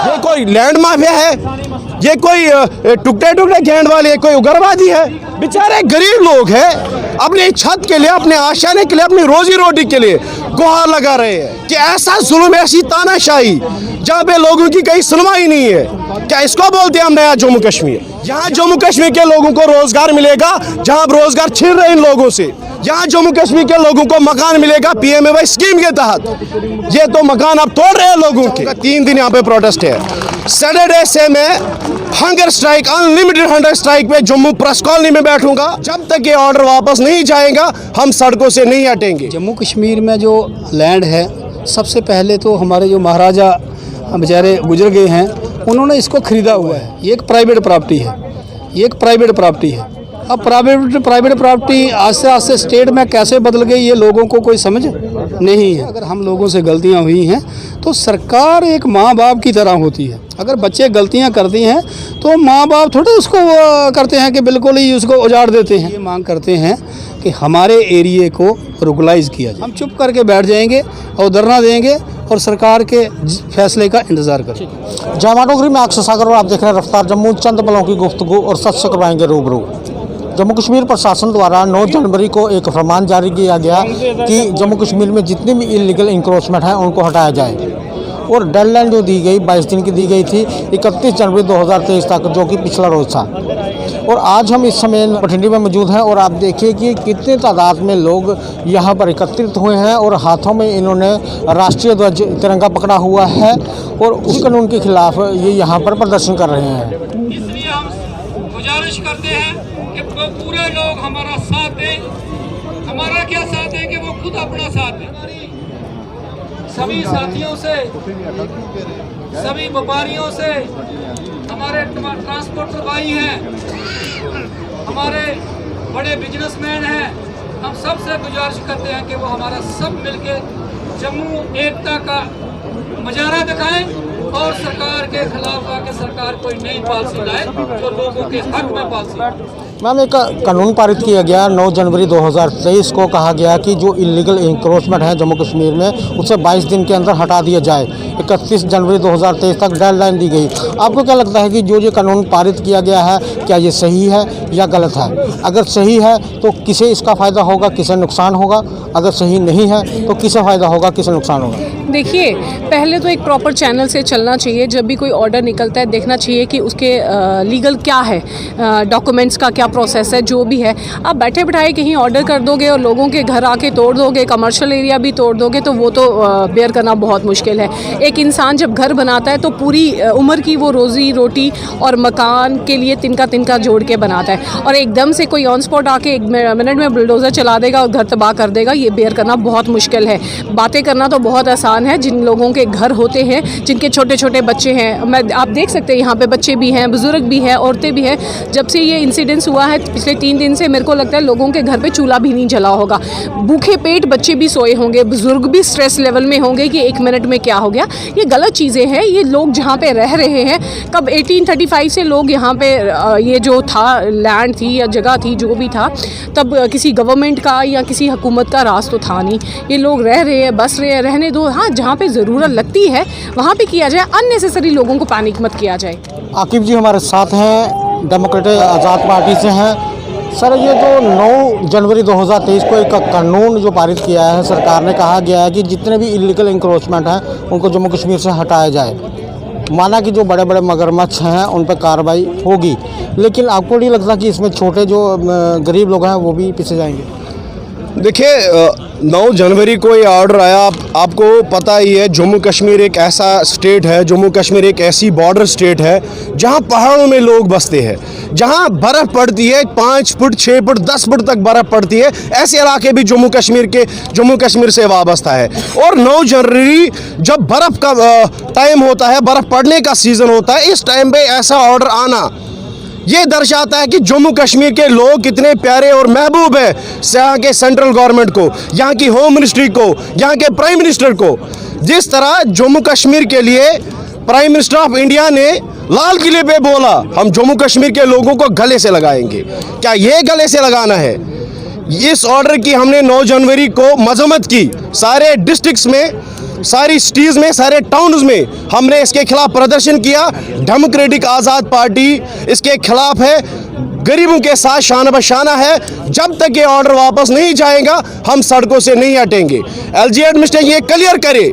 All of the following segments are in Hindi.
ये कोई लैंड माफिया है, ये कोई टुकड़े टुकड़े गैंड वाले, कोई उग्रवादी है? बेचारे गरीब लोग हैं, अपने छत के लिए, अपने आशाने के लिए, अपनी रोजी रोटी के लिए गुहार लगा रहे हैं कि ऐसा जुल्म, ऐसी तानाशाही जहाँ पे लोगों की कहीं सुनवाई नहीं है। क्या इसको बोलते हैं हम नया जम्मू कश्मीर? यहाँ जम्मू कश्मीर के लोगों को रोजगार मिलेगा जहाँ रोजगार छीन रहे इन लोगों से। यहाँ जम्मू कश्मीर के लोगों को मकान मिलेगा PMAY स्कीम के तहत। ये तो मकान आप तोड़ रहे हैं लोगों के। 3 दिन यहाँ पे प्रोटेस्ट है। सैटरडे से मैं hunger strike, unlimited hunger strike पे जम्मू प्रेस कॉलोनी में बैठूंगा। जब तक ये ऑर्डर वापस नहीं जाएगा हम सड़कों से नहीं हटेंगे। जम्मू कश्मीर में जो लैंड है, सबसे पहले तो हमारे जो महाराजा बेचारे गुजर गए हैं, उन्होंने इसको खरीदा हुआ है। ये एक प्राइवेट प्रॉपर्टी है, ये एक प्राइवेट प्रॉपर्टी है। अब प्राइवेट प्रॉपर्टी आस्ते आस्ते स्टेट में कैसे बदल गई, ये लोगों को कोई समझ नहीं है। अगर हम लोगों से गलतियां हुई हैं तो सरकार एक माँ बाप की तरह होती है। अगर बच्चे गलतियां करती हैं तो माँ बाप थोड़े उसको करते हैं कि बिल्कुल ही उसको उजाड़ देते हैं। ये मांग करते हैं कि हमारे एरिए को रुगलाइज किया जाए। हम चुप करके बैठ जाएंगे और धरना देंगे और सरकार के फैसले का इंतज़ार करेंगे। जामाडोगरी में अक्षय सागर और आप देख रहे हैं रफ्तार जम्मू। चंद पलों की गुफ्तगू और सच से करवाएंगे रूबरू। जम्मू कश्मीर प्रशासन द्वारा 9 जनवरी को एक फरमान जारी किया गया कि जम्मू कश्मीर में जितनी भी इलीगल इंक्रोचमेंट है उनको हटाया जाए। और डेडलाइन जो दी गई 22 दिन की दी गई थी 31 जनवरी 2023 तक, जो कि पिछला रोज था। और आज हम इस समय बठिंडी में मौजूद हैं और आप देखिए कि कितने तादाद में लोग यहाँ पर एकत्रित हुए हैं और हाथों में इन्होंने राष्ट्रीय ध्वज तिरंगा पकड़ा हुआ है और उसी कानून के खिलाफ ये यहाँ पर प्रदर्शन कर रहे हैं। इसलिए हम गुजारिश करते हैं कि वो पूरे लोग हमारा साथ दें। हमारा क्या साथ है कि वो खुद अपना साथ दें। सभी साथियों से, सभी व्यापारियों से, हमारे ट्रांसपोर्टर भाई हैं, हमारे बड़े बिजनेसमैन हैं, हम सब से गुजारिश करते हैं कि वो हमारा सब मिलके जम्मू एकता का मुजाहरा दिखाएं और सरकार के खिलाफ आके सरकार कोई नई पॉलिसी लाए जो लोगों के हक में पॉलिसी। मैम, एक कानून पारित किया गया 9 जनवरी 2023 को। कहा गया कि जो इलीगल इंक्रोचमेंट है जम्मू कश्मीर में उसे 22 दिन के अंदर हटा दिया जाए। 31 जनवरी 2023 तक डेडलाइन दी गई। आपको क्या लगता है कि जो ये कानून पारित किया गया है, क्या ये सही है या गलत है? अगर सही है तो किसे इसका फ़ायदा होगा, किसे नुकसान होगा? अगर सही नहीं है तो किसे फ़ायदा होगा, किसे नुकसान होगा? देखिए, पहले तो एक प्रॉपर चैनल से चलना चाहिए। जब भी कोई ऑर्डर निकलता है देखना चाहिए कि उसके लीगल क्या है, डॉक्यूमेंट्स का क्या प्रोसेस है, जो भी है। आप बैठे बिठाए कहीं ऑर्डर कर दोगे और लोगों के घर आके तोड़ दोगे, कमर्शियल एरिया भी तोड़ दोगे, तो वो तो बेयर करना बहुत मुश्किल है। एक इंसान जब घर बनाता है तो पूरी उम्र की वो रोज़ी रोटी और मकान के लिए तिनका तिनका जोड़ के बनाता है, और एकदम से कोई ऑन स्पॉट आके 1 मिनट में बुलडोज़र चला देगा और घर तबाह कर देगा। ये बेयर करना बहुत मुश्किल है। बातें करना तो बहुत आसान है। जिन लोगों के घर होते हैं, जिनके छोटे छोटे बच्चे हैं, आप देख सकते हैं यहाँ पे बच्चे भी हैं, बुजुर्ग भी हैं, औरतें भी हैं। जब से ये इंसिडेंस हुआ है पिछले 3 दिन से, मेरे को लगता है लोगों के घर पे चूल्हा भी नहीं जला होगा। भूखे पेट बच्चे भी सोए होंगे, बुजुर्ग भी स्ट्रेस लेवल में होंगे कि 1 मिनट में क्या हो गया। ये गलत चीज़ें हैं। ये लोग जहाँ पे रह रहे हैं, कब 1835 से लोग यहाँ पे ये जो था लैंड थी या जगह थी, जो भी था, तब किसी गवर्नमेंट का या किसी हुकूमत का राज तो था नहीं। ये लोग रह रहे हैं, बस रहे हैं, रहने दो। हाँ, जहाँ पे ज़रूरत लगती है वहाँ पे किया जाए, अननेसेसरी लोगों को पैनिक मत किया जाए। आकिब जी हमारे साथ हैं, डेमोक्रेटिक आज़ाद पार्टी से हैं। सर, ये जो 9 जनवरी 2023 को एक कानून जो पारित किया है सरकार ने, कहा गया है कि जितने भी इलीगल इंक्रोचमेंट हैं उनको जम्मू कश्मीर से हटाया जाए। माना कि जो बड़े बड़े मगरमच्छ हैं उन पर कार्रवाई होगी, लेकिन आपको नहीं लगता कि इसमें छोटे जो गरीब लोग हैं वो भी पीछे जाएंगे? देखिए, 9 जनवरी को ये ऑर्डर आया। आपको पता ही है, जम्मू कश्मीर एक ऐसा स्टेट है, जम्मू कश्मीर एक ऐसी बॉर्डर स्टेट है जहां पहाड़ों में लोग बसते हैं, जहां बर्फ़ पड़ती है 5 फुट 6 फुट 10 फुट तक बर्फ़ पड़ती है। ऐसे इलाके भी जम्मू कश्मीर से वाबस्ता है। और 9 जनवरी जब बर्फ़ का टाइम होता है, बर्फ़ पड़ने का सीज़न होता है, इस टाइम पे ऐसा ऑर्डर आना ये दर्शाता है कि जम्मू कश्मीर के लोग कितने प्यारे और महबूब हैं यहाँ के सेंट्रल गवर्नमेंट को, यहाँ की होम मिनिस्ट्री को, यहाँ के प्राइम मिनिस्टर को। जिस तरह जम्मू कश्मीर के लिए प्राइम मिनिस्टर ऑफ इंडिया ने लाल किले पे बोला, हम जम्मू कश्मीर के लोगों को गले से लगाएंगे। क्या ये गले से लगाना है? इस ऑर्डर की हमने 9 जनवरी को मजम्मत की। सारे डिस्ट्रिक्ट्स में, सारी सिटीज़ में, सारे टाउन्स में हमने इसके खिलाफ प्रदर्शन किया। डेमोक्रेटिक आज़ाद पार्टी इसके खिलाफ है, गरीबों के साथ शान बशाना है। जब तक ये ऑर्डर वापस नहीं जाएगा हम सड़कों से नहीं हटेंगे। एलजी एडमिनिस्ट्रेशन ये क्लियर करे,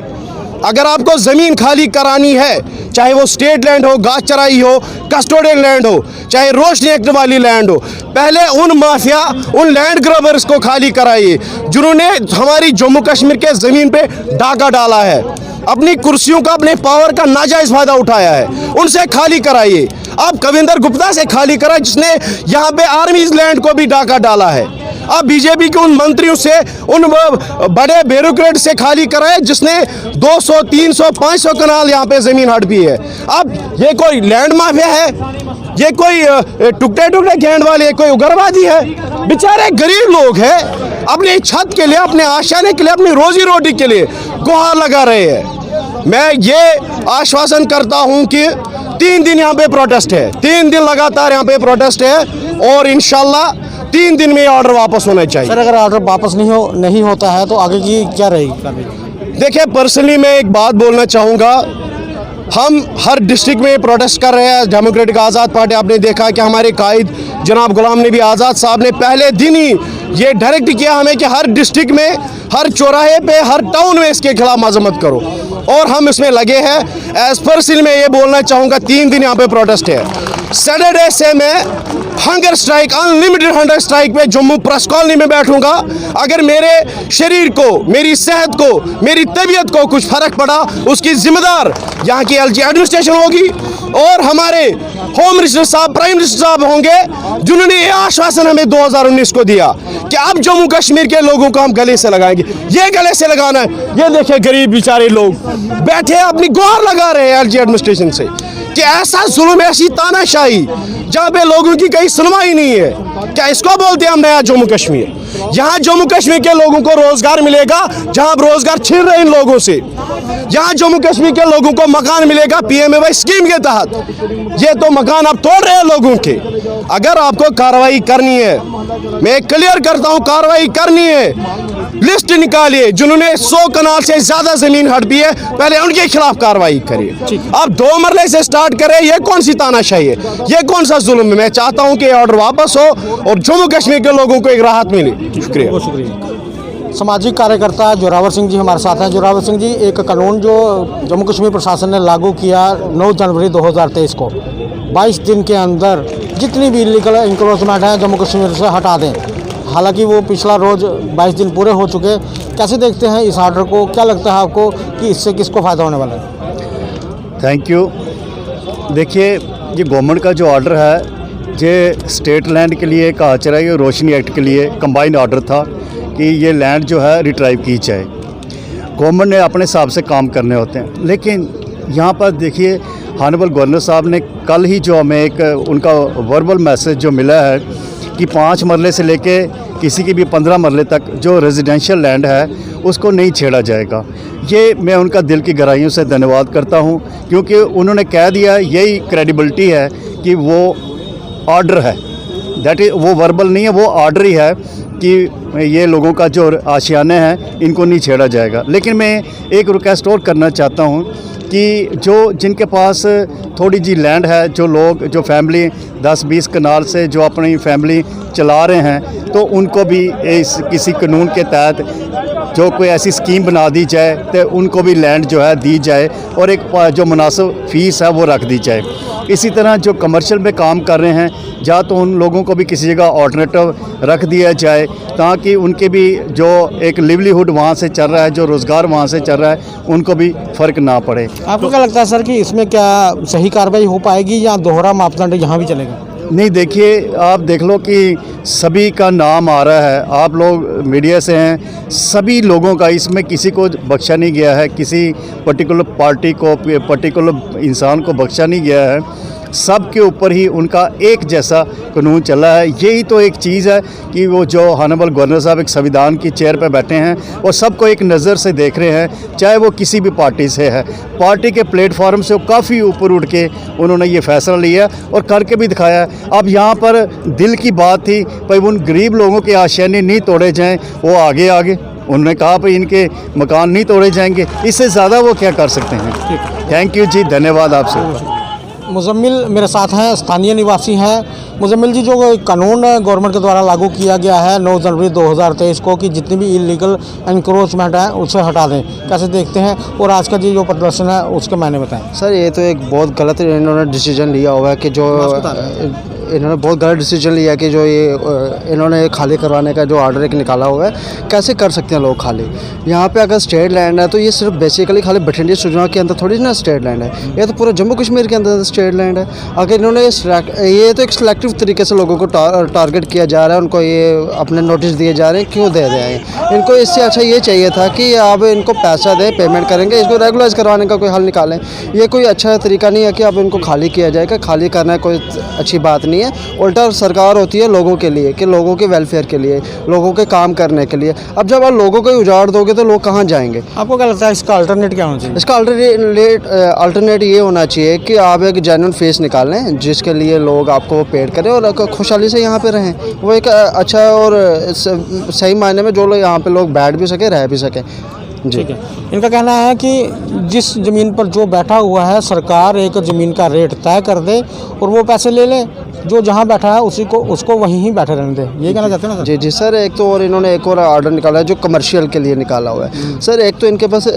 अगर आपको ज़मीन खाली करानी है, चाहे वो स्टेट लैंड हो, घास चराई हो, कस्टोडियल लैंड हो, चाहे रोशनी एक्ट वाली लैंड हो, पहले उन माफिया, उन लैंड ग्रैबर्स को खाली कराइए जिन्होंने हमारी जम्मू कश्मीर के ज़मीन पे डाका डाला है, अपनी कुर्सियों का, अपने पावर का नाजायज़ फायदा उठाया है, उनसे खाली कराइए। आप कविंदर गुप्ता से खाली कराए जिसने यहाँ पे आर्मीज लैंड को भी डाका डाला है। आप बीजेपी के उन मंत्रियों से, उन बड़े ब्यूरोक्रेट से खाली कराए जिसने 200, 300, 500 कनाल यहाँ पे ज़मीन हड़पी है। अब ये कोई लैंड माफिया है, ये कोई टुकड़े टुकड़े घेंड वाले, कोई उग्रवादी है? बेचारे गरीब लोग हैं, अपनी छत के लिए, अपने आशाने के लिए, अपनी रोजी रोटी के लिए गुहार लगा रहे हैं। मैं ये आश्वासन करता हूँ कि 3 दिन यहाँ पे प्रोटेस्ट है, 3 दिन लगातार यहाँ पे प्रोटेस्ट है और इंशाल्लाह 3 दिन में ये ऑर्डर वापस होना चाहिए। सर, अगर ऑर्डर वापस नहीं होता है तो आगे की क्या रहेगी? देखिए, पर्सनली मैं एक बात बोलना चाहूँगा, हम हर डिस्ट्रिक्ट में प्रोटेस्ट कर रहे हैं। डेमोक्रेटिक आज़ाद पार्टी, आपने देखा कि हमारे कायद जनाब गुलाम नबी आज़ाद साहब ने पहले दिन ही ये डायरेक्ट किया हमें कि हर डिस्ट्रिक्ट में, हर चौराहे पे, हर टाउन में इसके खिलाफ मजम्मत करो और हम इसमें लगे हैं। एज पर्सनली मैं ये बोलना चाहूँगा, 3 दिन यहाँ पे प्रोटेस्ट है। सैटरडे से मैं hunger strike, unlimited hunger strike पे जम्मू प्रेस कॉलोनी में बैठूंगा। अगर मेरे शरीर को, मेरी सेहत को, मेरी तबीयत को कुछ फर्क पड़ा, उसकी जिम्मेदार यहाँ की एलजी एडमिनिस्ट्रेशन होगी और हमारे होम मिनिस्टर साहब, प्राइम मिनिस्टर साहब होंगे जिन्होंने ये आश्वासन हमें 2019 को दिया कि अब जम्मू कश्मीर के लोगों को हम गले से लगाएंगे। ये गले से लगाना है। ये देखिए गरीब बेचारे लोग बैठे अपनी गुहार लगा रहे हैं एलजी एडमिनिस्ट्रेशन से कि ऐसा जुल्म, ऐसी तानाशाही जहाँ पे लोगों की कहीं सुनवाई नहीं है। क्या इसको बोलते हैं हम नया जम्मू कश्मीर? यहाँ जम्मू कश्मीर के लोगों को रोजगार मिलेगा जहाँ आप रोजगार छीन रहे इन लोगों से। यहाँ जम्मू कश्मीर के लोगों को मकान मिलेगा PMAY स्कीम के तहत। ये तो मकान आप तोड़ रहे हैं लोगों के। अगर आपको कार्रवाई करनी है, मैं क्लियर करता हूँ, कार्रवाई करनी है, लिस्ट निकालिए जिन्होंने 100 कनाल से ज्यादा जमीन हड़पी है, पहले उनके खिलाफ कार्रवाई करिए। आप 2 मरले से स्टार्ट करें, ये कौन सी तानाशाही है, ये कौन सा जुल्म है? मैं चाहता हूं कि ऑर्डर वापस हो और जम्मू कश्मीर के लोगों को एक राहत मिले। शुक्रिया। सामाजिक कार्यकर्ता जोरावर सिंह जी हमारे साथ हैं। जोरावर सिंह जी, एक कानून जो जम्मू कश्मीर प्रशासन ने लागू किया 9 जनवरी 2023 को, 22 दिन के अंदर जितनी भी इलीगल इंक्रोचमेंट है जम्मू कश्मीर से हटा दें। हालांकि वो पिछला रोज़ 22 दिन पूरे हो चुके। कैसे देखते हैं इस ऑर्डर को? क्या लगता है आपको कि इससे किसको फ़ायदा होने वाला है? Thank you. देखिए, ये गवर्नमेंट का जो ऑर्डर है, ये स्टेट लैंड के लिए, घास चराई और रोशनी एक्ट के लिए कंबाइंड ऑर्डर था कि ये लैंड जो है रिट्राइव की जाए। गवर्नमेंट ने अपने हिसाब से काम करने होते हैं, लेकिन यहाँ पर देखिए हानबल गवर्नर साहब ने कल ही जो हमें एक उनका वर्बल मैसेज जो मिला है कि 5 मरले से लेके किसी की भी 15 मरले तक जो रेजिडेंशियल लैंड है उसको नहीं छेड़ा जाएगा। ये मैं उनका दिल की गहराइयों से धन्यवाद करता हूँ, क्योंकि उन्होंने कह दिया, यही क्रेडिबिलिटी है कि वो ऑर्डर है, दैट इज, वो वर्बल नहीं है, वो ऑर्डर ही है कि ये लोगों का जो आशियाने हैं इनको नहीं छेड़ा जाएगा। लेकिन मैं एक रिक्वेस्ट और करना चाहता हूँ कि जो जिनके पास थोड़ी जी लैंड है, जो लोग, जो फैमिली 10-20 कनाल से जो अपनी फैमिली चला रहे हैं, तो उनको भी इस किसी कानून के तहत जो कोई ऐसी स्कीम बना दी जाए तो उनको भी लैंड जो है दी जाए और एक जो मुनासिब फ़ीस है वो रख दी जाए। इसी तरह जो कमर्शियल में काम कर रहे हैं, या तो उन लोगों को भी किसी जगह ऑल्टरनेटिव रख दिया जाए ताकि उनके भी जो एक लिवलीहुड वहाँ से चल रहा है, जो रोज़गार वहाँ से चल रहा है, उनको भी फ़र्क ना पड़े। आपको क्या लगता है सर कि इसमें क्या सही कार्रवाई हो पाएगी या दोहरा मापदंड यहाँ भी चलेगा? नहीं, देखिए, आप देख लो कि सभी का नाम आ रहा है, आप लोग मीडिया से हैं, सभी लोगों का, इसमें किसी को बख्शा नहीं गया है, किसी पर्टिकुलर पार्टी को, पर्टिकुलर इंसान को बख्शा नहीं गया है। सब के ऊपर ही उनका एक जैसा कानून चला है। यही तो एक चीज़ है कि वो जो ऑनरेबल गवर्नर साहब एक संविधान की चेयर पर बैठे हैं और सबको एक नज़र से देख रहे हैं, चाहे वो किसी भी पार्टी से है। पार्टी के प्लेटफॉर्म से वो काफ़ी ऊपर उठ के उन्होंने ये फैसला लिया और करके भी दिखाया है। अब यहाँ पर दिल की बात थी भाई उन गरीब लोगों के आशियाने नहीं तोड़े जाएं, वो आगे उन्होंने कहा भाई इनके मकान नहीं तोड़े जाएंगे, इससे ज़्यादा वो क्या कर सकते हैं। थैंक यू जी, धन्यवाद आपसे। मुजम्मिल मेरे साथ हैं, स्थानीय निवासी हैं। मुजम्मिल जी, जो कानून गवर्नमेंट के द्वारा लागू किया गया है 9 जनवरी 2023 को कि जितनी भी इलीगल एनक्रोचमेंट है उसे हटा दें, कैसे देखते हैं? और आज का जो प्रदर्शन है उसके मायने बताएं। सर ये तो एक बहुत गलत इन्होंने डिसीजन लिया हुआ है कि जो इन्होंने बहुत गलत डिसीजन लिया कि जो ये इन्होंने खाली करवाने का जो ऑर्डर एक निकाला हुआ है, कैसे कर सकते हैं लोग खाली? यहाँ पे अगर स्टेट लैंड है तो ये सिर्फ बेसिकली खाली बठिंडा सुजमा के अंदर थोड़ी ना स्टेट लैंड है, ये तो पूरा जम्मू कश्मीर के अंदर स्टेट लैंड है। अगर इन्होंने ये तो एक सिलेक्टिव तरीके से लोगों को टारगेट किया जा रहा है, उनको ये अपने नोटिस दिए जा रहे हैं, क्यों दे रहे हैं? इनको इससे अच्छा ये चाहिए था कि आप इनको पैसा दें, पेमेंट करेंगे, इसको रेगुलराइज करवाने का कोई हल निकालें। ये कोई अच्छा तरीका नहीं है कि अब इनको खाली किया जाएगा। खाली करना कोई अच्छी बात नहीं है। उल्टा सरकार होती है लोगों के लिए, कि लोगों के वेलफेयर के लिए, लोगों के काम करने के लिए। अब जब आप लोगों को उजाड़ दोगे तो लोग कहाँ जाएंगे? आपको क्या लगता है इसका अल्टरनेट क्या होना चाहिए? इसका अल्टरनेट ये होना चाहिए कि आप एक जेन्युइन फेस निकालें जिसके लिए लोग आपको पेड करें और खुशहाली से यहाँ पे रहें। वो एक अच्छा और सही मायने में जो लोग यहाँ पे लोग बैठ भी सके, रह भी सकें। जी, ठीक है। इनका कहना है कि जिस ज़मीन पर जो बैठा हुआ है, सरकार एक ज़मीन का रेट तय कर दे और वो पैसे ले ले, जो जहाँ बैठा है उसको वहीं ही बैठे रहने दे। ये कहना चाहते हैं ना सर? जी सर। एक तो और इन्होंने एक और ऑर्डर निकाला है जो कमर्शियल के लिए निकाला हुआ है। सर एक तो इनके पास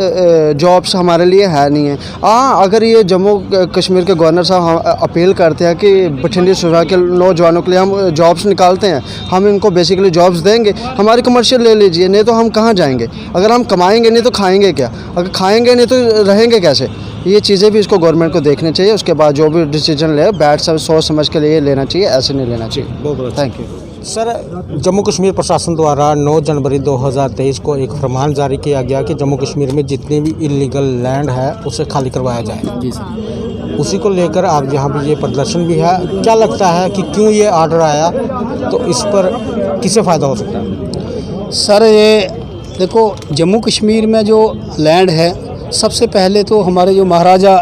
जॉब्स हमारे लिए है नहीं है। हाँ, अगर ये जम्मू कश्मीर के गवर्नर साहब अपील करते हैं कि बठिंडा सुरहा के नौजवानों के लिए हम जॉब्स निकालते हैं, हम इनको बेसिकली जॉब्स देंगे, हमारी कमर्शियल ले लीजिए, नहीं तो हम कहाँ जाएंगे? अगर हम कमाएंगे नहीं तो खाएंगे क्या? अगर खाएंगे नहीं तो रहेंगे कैसे? ये चीज़ें भी इसको गवर्नमेंट को देखनी चाहिए। उसके बाद जो भी डिसीजन ले बैठ सब सोच समझ के लिए लेना चाहिए, ऐसे नहीं लेना चाहिए। बहुत thank you sir. Jammu Kashmir प्रशासन द्वारा 9 जनवरी 2023 को एक फरमान जारी किया गया कि जम्मू कश्मीर में जितनी भी इलीगल लैंड है उसे खाली करवाया जाए। जी सर। उसी को लेकर आज यहाँ पर ये प्रदर्शन भी है। क्या लगता है कि क्यों ये ऑर्डर आया, तो इस पर किसे फ़ायदा हो सकता है? सर ये देखो, जम्मू कश्मीर में जो लैंड है, सबसे पहले तो हमारे जो महाराजा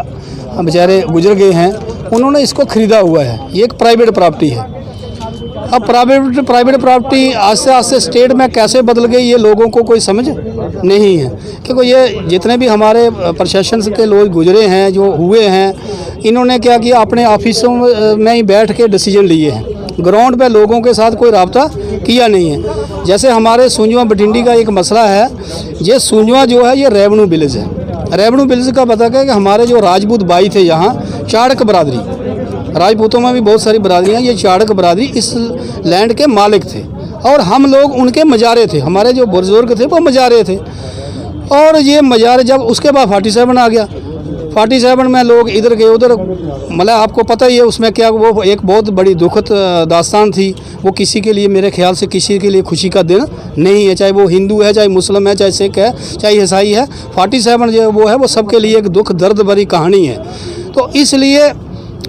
बेचारे गुजर गए हैं, उन्होंने इसको ख़रीदा हुआ है। ये एक प्राइवेट प्रॉपर्टी है। अब प्राइवेट प्रॉपर्टी आस्ते आस्ते स्टेट में कैसे बदल गई, ये लोगों को कोई समझ नहीं है। क्योंकि ये जितने भी हमारे प्रशासन के लोग गुजरे हैं, जो हुए हैं, इन्होंने क्या किया, अपने ऑफिसों में ही बैठ के डिसीजन लिए हैं। ग्राउंड पे लोगों के साथ कोई रब्ता किया नहीं है। जैसे हमारे सुंजवा बठिंडी का एक मसला है, ये सुंजवा जो है ये रेवेन्यू विलेज है। रेवेन्यू विलेज का पता क्या है कि हमारे जो राजपूत भाई थे यहाँ, चाड़क बरादरी, राजपूतों में भी बहुत सारी बरादरियाँ, ये चाड़क बरादरी इस लैंड के मालिक थे और हम लोग उनके मजारे थे। हमारे जो बुजुर्ग थे वो मजारे थे। और ये मजारे जब उसके बाद 47 आ गया, 47 में लोग इधर गए उधर, मतलब आपको पता ही है उसमें क्या, वो एक बहुत बड़ी दुखद दास्तान थी। वो किसी के लिए, मेरे ख्याल से किसी के लिए खुशी का दिन नहीं है, चाहे वो हिंदू है, चाहे मुस्लिम है, चाहे सिख है, चाहे ईसाई है। 47 जो वो है वो सबके लिए एक दुख दर्द भरी कहानी है। तो इसलिए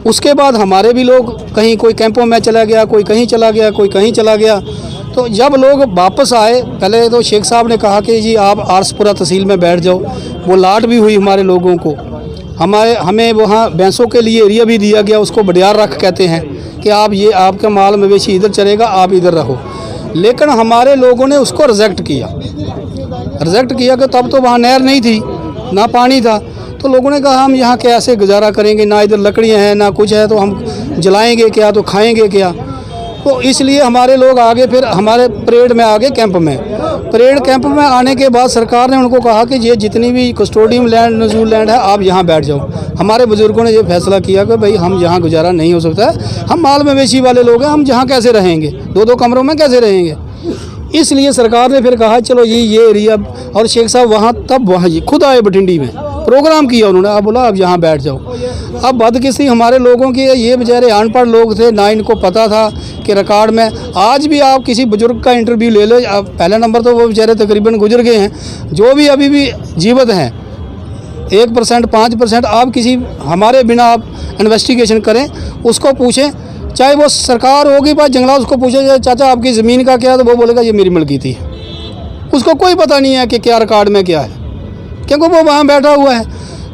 उसके बाद हमारे भी लोग कहीं, कोई कैंपों में चला गया, कोई कहीं चला गया, कोई कहीं चला गया। तो जब लोग वापस आए, पहले तो शेख साहब ने कहा कि जी आप आरसपुरा तहसील में बैठ जाओ। वो लाट भी हुई हमारे लोगों को। हमें वहाँ भैंसों के लिए एरिया भी दिया गया, उसको बडियार रख कहते हैं कि आप ये आपका माल मवेशी इधर चलेगा, आप इधर रहो। लेकिन हमारे लोगों ने उसको रिजेक्ट किया कि तब तो वहाँ नहर नहीं थी, ना पानी था। तो लोगों ने कहा हम यहाँ कैसे गुजारा करेंगे, ना इधर लकड़ियाँ हैं ना कुछ है, तो हम जलाएंगे क्या, तो खाएंगे क्या। तो इसलिए हमारे लोग आगे फिर हमारे परेड में आगे कैंप में आने के बाद सरकार ने उनको कहा कि ये जितनी भी कस्टोडियम लैंड, नजूल लैंड है, आप यहाँ बैठ जाओ। हमारे बुजुर्गों ने ये फैसला किया कि भाई हम यहाँ गुजारा नहीं हो सकता है, हम माल मवेशी वाले लोग हैं, हम जहाँ कैसे रहेंगे, 2-2 कमरों में कैसे रहेंगे। इसलिए सरकार ने फिर कहा चलो ये एरिया, और शेख साहब वहाँ खुद आए बठिंडी में, प्रोग्राम किया उन्होंने, अब बोला अब यहाँ बैठ जाओ। अब बदकिस्मती हमारे लोगों की, ये बेचारे अनपढ़ लोग थे, ना इनको पता था कि रिकॉर्ड में। आज भी आप किसी बुजुर्ग का इंटरव्यू ले लो, अब पहले नंबर तो वो बेचारे तकरीबन गुजर गए हैं, जो भी अभी भी जीवित हैं 1%, 5%, आप किसी हमारे बिना आप इन्वेस्टिगेशन करें, उसको पूछें, चाहे वो सरकार होगी पर जंगलात, उसको पूछे जाए चाचा आपकी ज़मीन का क्या है, तो वो बोलेगा ये मेरी मलकीती है। उसको कोई पता नहीं है कि क्या रिकॉर्ड में क्या है, क्योंकि वो वहाँ बैठा हुआ है।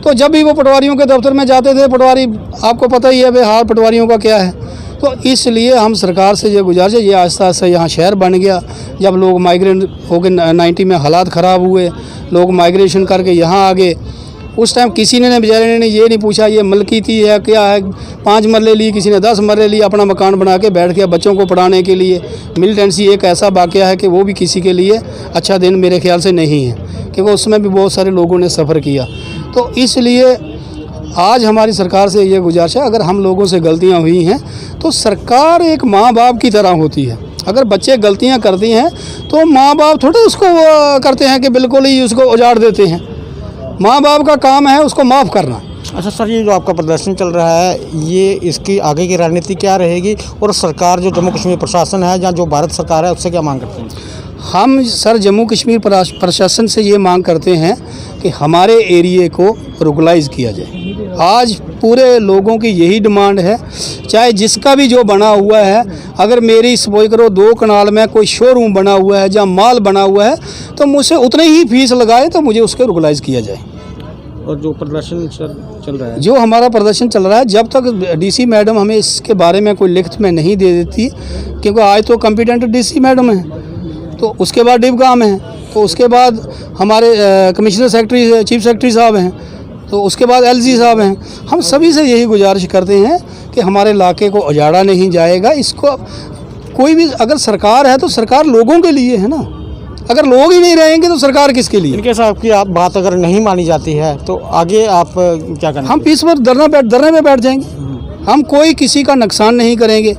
तो जब भी वो पटवारियों के दफ्तर में जाते थे, पटवारी आपको पता ही है भाई हाल पटवारियों का क्या है। तो इसलिए हम सरकार से ये गुजारिश है, ये आहिस्ता आहिस्ता यहाँ शहर बन गया। जब लोग माइग्रेट हो गए 90 में, हालात ख़राब हुए, लोग माइग्रेशन करके यहाँ आ गए। उस टाइम किसी ने बेचारे ने ये नहीं पूछा ये मलकीती है क्या है, 5 मरले लिए, किसी ने 10 मरले लिए, अपना मकान बना के बैठ गया बच्चों को पढ़ाने के लिए। मिलिटेंसी एक ऐसा वाक़या है कि वो भी किसी के लिए अच्छा दिन मेरे ख्याल से नहीं है, क्योंकि उसमें भी बहुत सारे लोगों ने सफ़र किया। तो इसलिए आज हमारी सरकार से ये गुजारिश है, अगर हम लोगों से गलतियाँ हुई हैं तो सरकार एक माँ बाप की तरह होती है। अगर बच्चे गलतियाँ करती हैं तो माँ बाप थोड़े उसको करते हैं कि बिल्कुल ही उसको उजाड़ देते हैं। माँ बाप का काम है उसको माफ़ करना। अच्छा सर, ये जो आपका प्रदर्शन चल रहा है, ये इसकी आगे की रणनीति क्या रहेगी, और सरकार जो जम्मू कश्मीर प्रशासन है या जो भारत सरकार है उससे क्या मांग करते हैं? हम सर जम्मू कश्मीर प्रशासन से ये मांग करते हैं कि हमारे एरिए को रेगुलाइज किया जाए। आज पूरे लोगों की यही डिमांड है, चाहे जिसका भी जो बना हुआ है, अगर मेरी सपोज करो 2 कनाल में कोई शोरूम बना हुआ है या माल बना हुआ है तो मुझसे उतनी ही फीस लगाए तो मुझे उसको रेगुलाइज किया जाए। और जो प्रदर्शन सर चल रहा है, जो हमारा प्रदर्शन चल रहा है, जब तक डीसी मैडम हमें इसके बारे में कोई लिखित में नहीं दे देती, क्योंकि आज तो कॉम्पिटेंट डीसी मैडम है, तो उसके बाद डिव काम है, तो उसके बाद हमारे कमिश्नर सेक्रेटरी चीफ सेक्रेटरी साहब हैं, तो उसके बाद एलजी साहब हैं। हम सभी से यही गुजारिश करते हैं कि हमारे इलाके को उजाड़ा नहीं जाएगा। इसको कोई भी, अगर सरकार है तो सरकार लोगों के लिए है ना, अगर लोग ही नहीं रहेंगे तो सरकार किसके लिए? इनके साहब की आप बात अगर नहीं मानी जाती है तो आगे आप क्या करेंगे? हम पीसफुल धरने पे बैठ जाएंगे। हम कोई किसी का नुकसान नहीं करेंगे,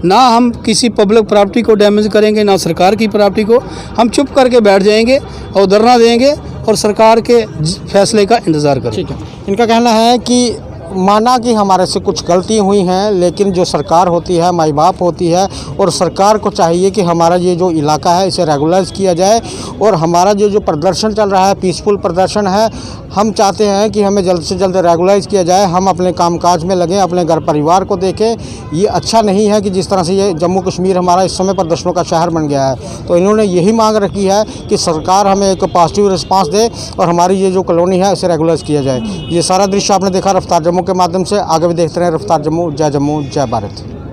ना हम किसी पब्लिक प्रॉपर्टी को डैमेज करेंगे, ना सरकार की प्रॉपर्टी को। हम चुप करके बैठ जाएंगे और धरना देंगे और सरकार के फैसले का इंतज़ार करेंगे। ठीक है। इनका कहना है कि माना कि हमारे से कुछ गलती हुई हैं, लेकिन जो सरकार होती है माई बाप होती है, और सरकार को चाहिए कि हमारा ये जो इलाका है इसे रेगुलाइज किया जाए। और हमारा जो प्रदर्शन चल रहा है, पीसफुल प्रदर्शन है, हम चाहते हैं कि हमें जल्द से जल्द रेगुलाइज किया जाए। हम अपने कामकाज में लगें, अपने घर परिवार को देखें। ये अच्छा नहीं है कि जिस तरह से ये जम्मू कश्मीर हमारा इस समय प्रदर्शनों का शहर बन गया है। तो इन्होंने यही मांग रखी है कि सरकार हमें एक पॉजिटिव रिस्पांस दे और हमारी ये जो कॉलोनी है इसे रेगुलाइज किया जाए। ये सारा दृश्य आपने देखा रफ्तार जम्मू के माध्यम से। आगे भी देखते रहे रफ्तार जम्मू। जय भारत।